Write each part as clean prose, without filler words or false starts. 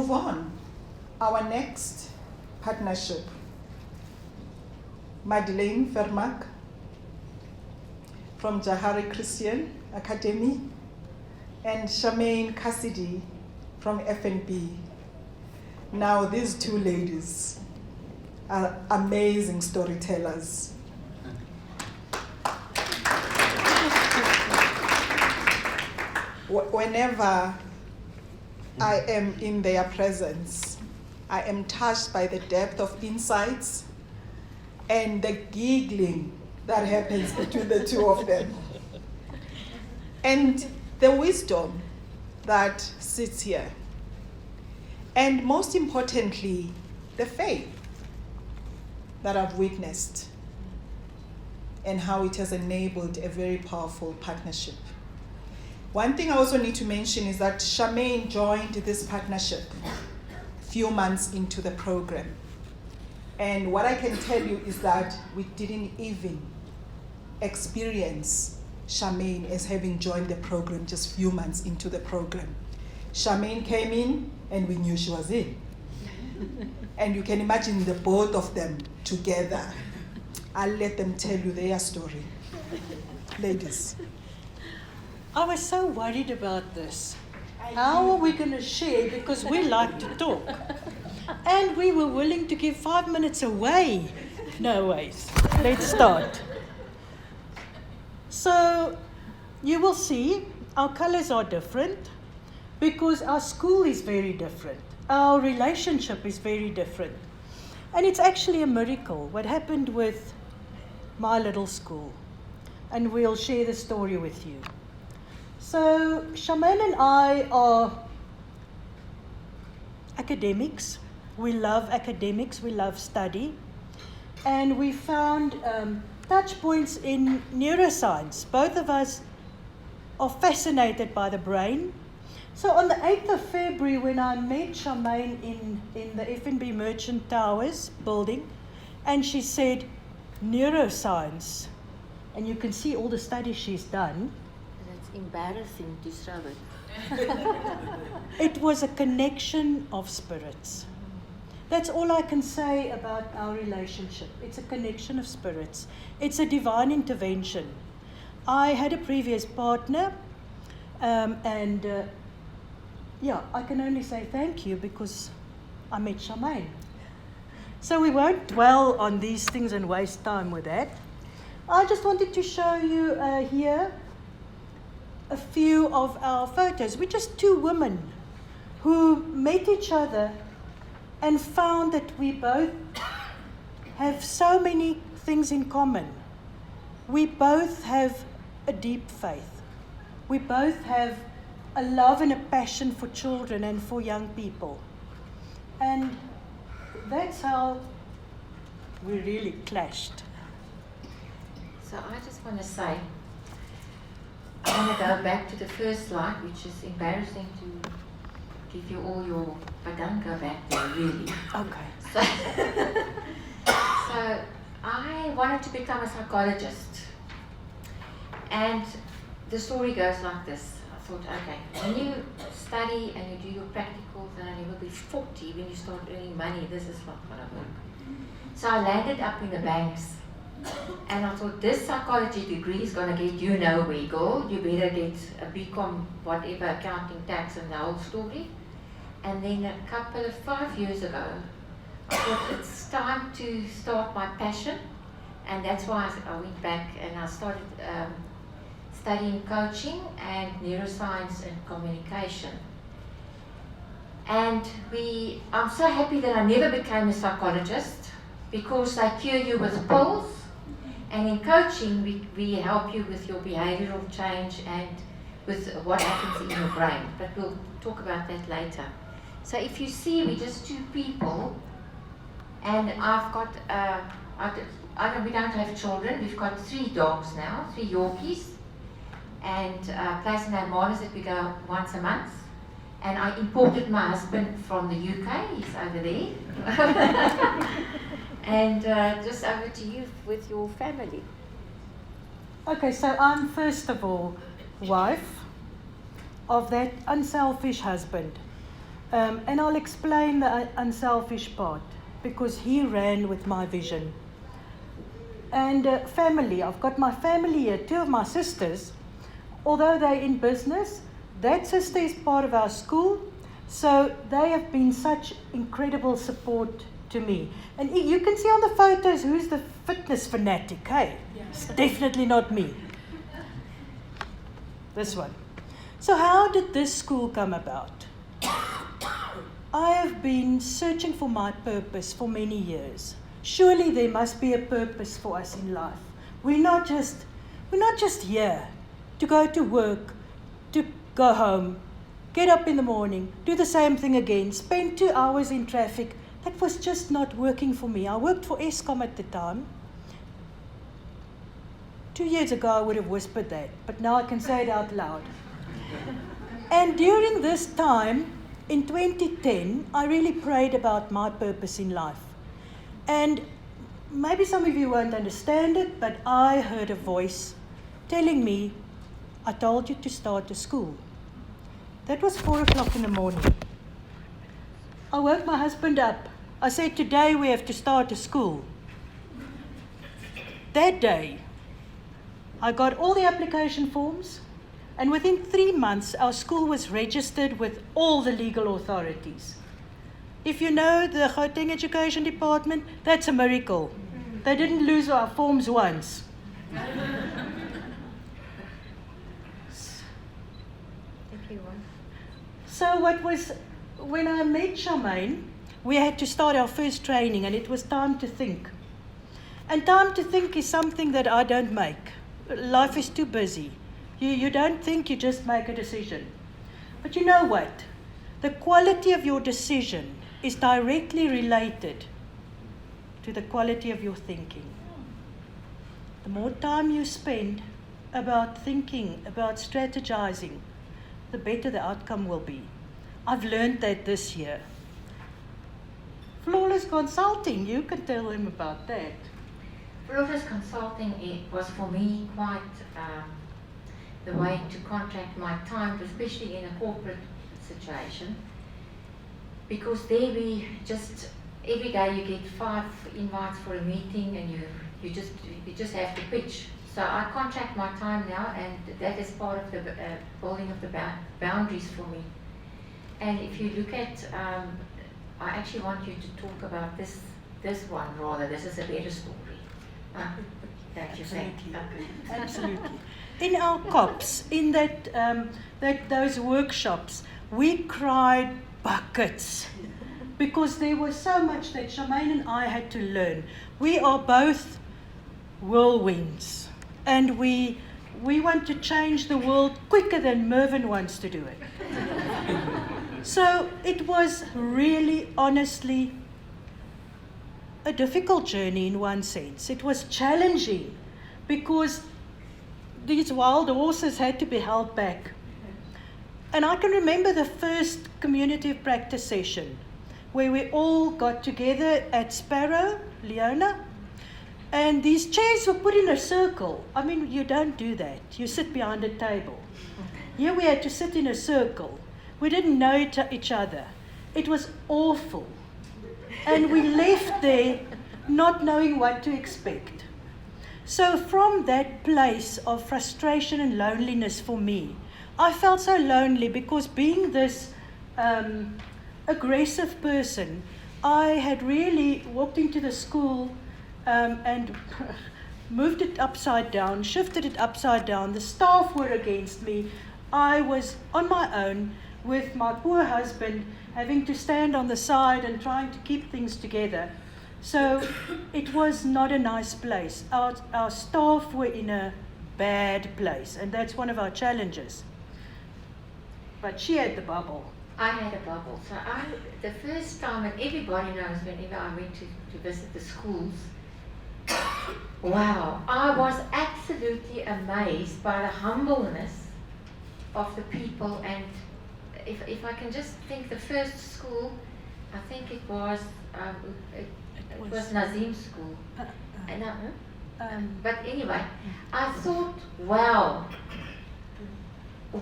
move on. Our next partnership, Madeleine Charmaine from Jahari Christian Academy, and Charmaine Cassidy from FNB. Now, these two ladies are amazing storytellers. Whenever I am in their presence, I am touched by the depth of insights and the giggling that happens between the two of them. And the wisdom that sits here. And most importantly, the faith that I've witnessed and how it has enabled a very powerful partnership. One thing I also need to mention is that Charmaine joined this partnership a few months into the program. And what I can tell you is that we didn't even experience Charmaine as having joined the program just a few months into the program. Charmaine came in and we knew she was in. And you can imagine the both of them together. I'll let them tell you their story. Ladies. I was so worried about this. How are we going to share? Because we like to talk. And we were willing to give 5 minutes away. No ways. Let's start. So, you will see our colors are different because our school is very different. Our relationship is very different. And it's actually a miracle what happened with my little school. And we'll share the story with you. So, Charmaine and I are academics. We love academics, we love study. And we found touch points in neuroscience. Both of us are fascinated by the brain. So on the 8th of February, when I met Charmaine in the FNB Merchant Towers building, and she said, neuroscience, and you can see all the studies she's done. It's embarrassing to show it. It was a connection of spirits. That's all I can say about our relationship. It's a connection of spirits. It's a divine intervention. I had a previous partner, I can only say thank you because I met Charmaine. So we won't dwell on these things and waste time with that. I just wanted to show you here a few of our photos. We're just two women who met each other and found that we both have so many things in common. We both have a deep faith. We both have a love and a passion for children and for young people. And that's how we really clashed. So I just want to say, I want to go back to the first slide, which is embarrassing to give you all your, but don't go back there, really. Okay. So I wanted to become a psychologist. And the story goes like this. I thought, okay, when you study and you do your practicals and you will be 40 when you start earning money, this is not going to work. So I landed up in the banks. And I thought, this psychology degree is going to get you nowhere, girl. You better get a BCom, whatever, accounting, tax, and the whole story. And then a couple of 5 years ago, I thought it's time to start my passion. And that's why I went back and I started studying coaching and neuroscience and communication. And I'm so happy that I never became a psychologist because they cure you with pills. And in coaching, we help you with your behavioral change and with what happens in your brain. But we'll talk about that later. So if you see, we're just two people. And I've got, we don't have children. We've got 3 dogs now, 3 Yorkies. And a place in Hermanus that we go once a month. And I imported my husband from the UK. He's over there. And just over to you with your family. Okay, so I'm first of all wife of that unselfish husband And I'll explain the unselfish part, because he ran with my vision. And family, I've got my family here, 2 of my sisters. Although they're in business, that sister is part of our school, so they have been such incredible support to me. And you can see on the photos who's the fitness fanatic, hey? It's definitely not me. This one. So how did this school come about? I have been searching for my purpose for many years. Surely there must be a purpose for us in life. We're not just here to go to work, to go home, get up in the morning, do the same thing again, spend 2 hours in traffic. That was just not working for me. I worked for Eskom at the time. 2 years ago I would have whispered that, but now I can say it out loud. And during this time, in 2010, I really prayed about my purpose in life. And maybe some of you won't understand it, but I heard a voice telling me, I told you to start a school. That was 4 o'clock in the morning. I woke my husband up. I said, today we have to start a school. That day, I got all the application forms, and within 3 months, our school was registered with all the legal authorities. If you know the Gauteng Education Department, that's a miracle. They didn't lose our forms once. So when I met Charmaine, we had to start our first training, and it was time to think. And time to think is something that I don't make. Life is too busy. You don't think, you just make a decision. But you know what? The quality of your decision is directly related to the quality of your thinking. The more time you spend about thinking, about strategizing, the better the outcome will be. I've learned that this year. Flawless Consulting, you can tell them about that. Flawless Consulting, it was for me quite the way to contract my time, especially in a corporate situation, because there we just, every day you get 5 invites for a meeting, and you just have to pitch. So I contract my time now, and that is part of the building of the boundaries for me. And if you look at, I actually want you to talk about this one rather. This is a better story. That you think. Absolutely. In our COPs, in those workshops, we cried buckets because there was so much that Charmaine and I had to learn. We are both whirlwinds, and we want to change the world quicker than Mervyn wants to do it. So it was really, honestly, a difficult journey in one sense. It was challenging because these wild horses had to be held back. And I can remember the first community of practice session where we all got together at Sparrow, Leona, and these chairs were put in a circle. I mean, you don't do that. You sit behind a table. Here we had to sit in a circle. We didn't know each other. It was awful. And we left there not knowing what to expect. So from that place of frustration and loneliness for me, I felt so lonely because being this aggressive person, I had really walked into the school and moved it upside down, shifted it upside down. The staff were against me. I was on my own with my poor husband having to stand on the side and trying to keep things together. So it was not a nice place. Our staff were in a bad place, and that's one of our challenges. But she had the bubble. I had a bubble. So the first time, and everybody knows whenever I went to visit the schools, wow, I was absolutely amazed by the humbleness of the people. And if I can just think, the first school, I think it was Nazim's school. But anyway, I thought, wow,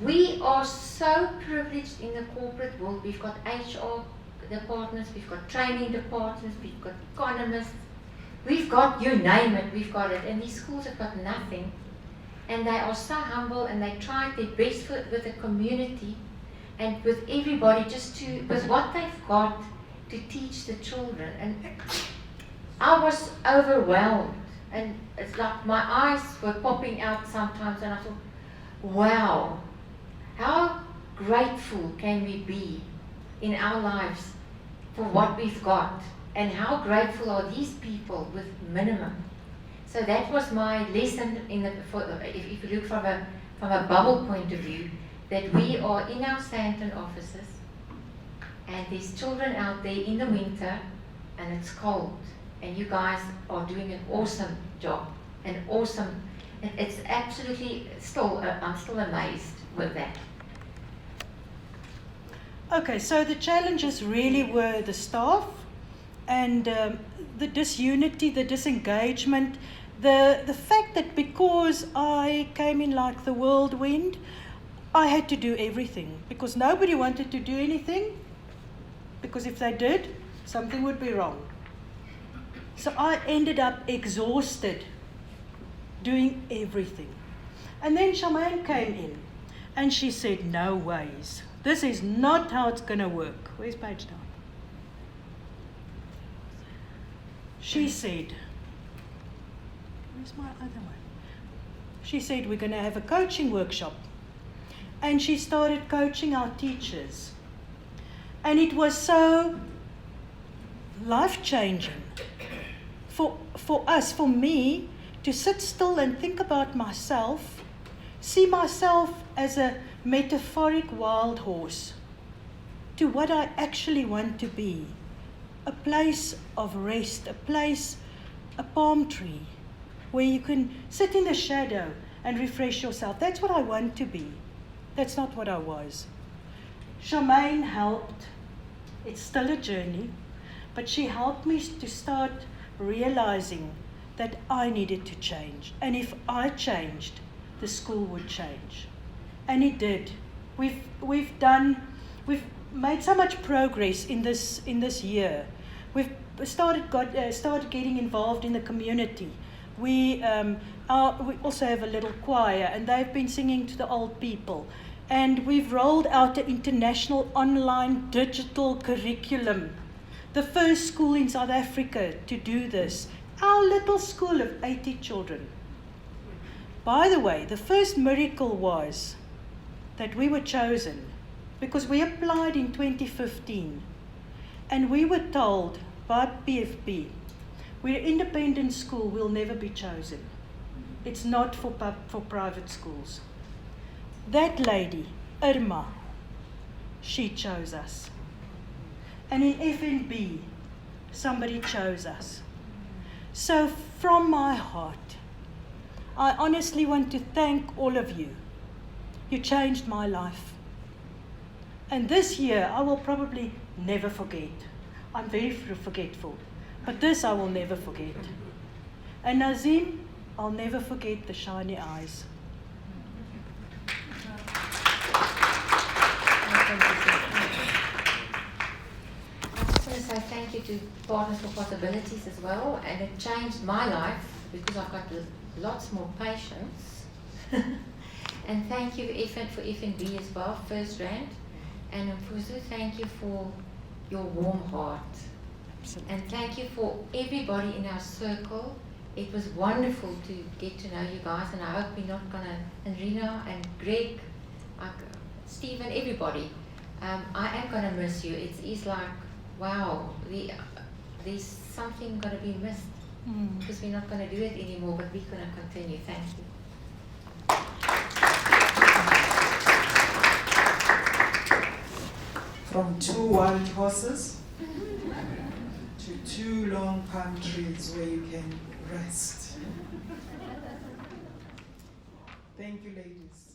we are so privileged in the corporate world. We've got HR departments, we've got training departments, we've got economists, we've got, you name it, we've got it. And these schools have got nothing. And they are so humble, and they try their best with the community and with everybody, just to, with what they've got, to teach the children. And I was overwhelmed, and it's like my eyes were popping out sometimes, and I thought, wow, how grateful can we be in our lives for what we've got, and how grateful are these people with minimum. So that was my lesson if you look from a bubble point of view, that we are in our Sandton offices, and there's children out there in the winter, and it's cold, and you guys are doing an awesome job, it's absolutely, I'm still amazed with that. Okay, so the challenges really were the staff and the disunity, the disengagement, the fact that because I came in like the whirlwind, I had to do everything because nobody wanted to do anything, because if they did, something would be wrong. So I ended up exhausted doing everything. And then Charmaine came in and she said, no ways. This is not how it's going to work. Where's page down? She said, where's my other one? She said, we're going to have a coaching workshop. And she started coaching our teachers. And it was so life-changing for us, for me, to sit still and think about myself, see myself as a metaphoric wild horse, to what I actually want to be. A place of rest, a palm tree, where you can sit in the shadow and refresh yourself. That's what I want to be. That's not what I was. Charmaine helped. It's still a journey, but she helped me to start realizing that I needed to change. And if I changed, the school would change. And it did. We've made so much progress in this year. We've started getting involved in the community. We also have a little choir, and they've been singing to the old people. And we've rolled out an international online digital curriculum. The first school in South Africa to do this. Our little school of 80 children. By the way, the first miracle was that we were chosen because we applied in 2015 and we were told by PFP, we're an independent school, we'll never be chosen. It's not for private schools. That lady, Irma, she chose us. And in FNB, somebody chose us. So from my heart, I honestly want to thank all of you. You changed my life. And this year, I will probably never forget. I'm very forgetful. But this I will never forget. And Nazim, I'll never forget the shiny eyes. I just want to say thank you to Partners for Possibilities as well, and it changed my life because I've got lots more patience. And thank you for FNB as well, First Rand, and Mfuzu, thank you for your warm heart. Absolutely. And thank you for everybody in our circle. It was wonderful to get to know you guys, and I hope we're not gonna, and Rina and Greg, Stephen, everybody, I am gonna miss you. It's like, wow, there's something gonna be missed because we're not gonna do it anymore, but we're gonna continue. Thank you. From 2 wild horses to 2 long palm trees where you can rest. Thank you, ladies.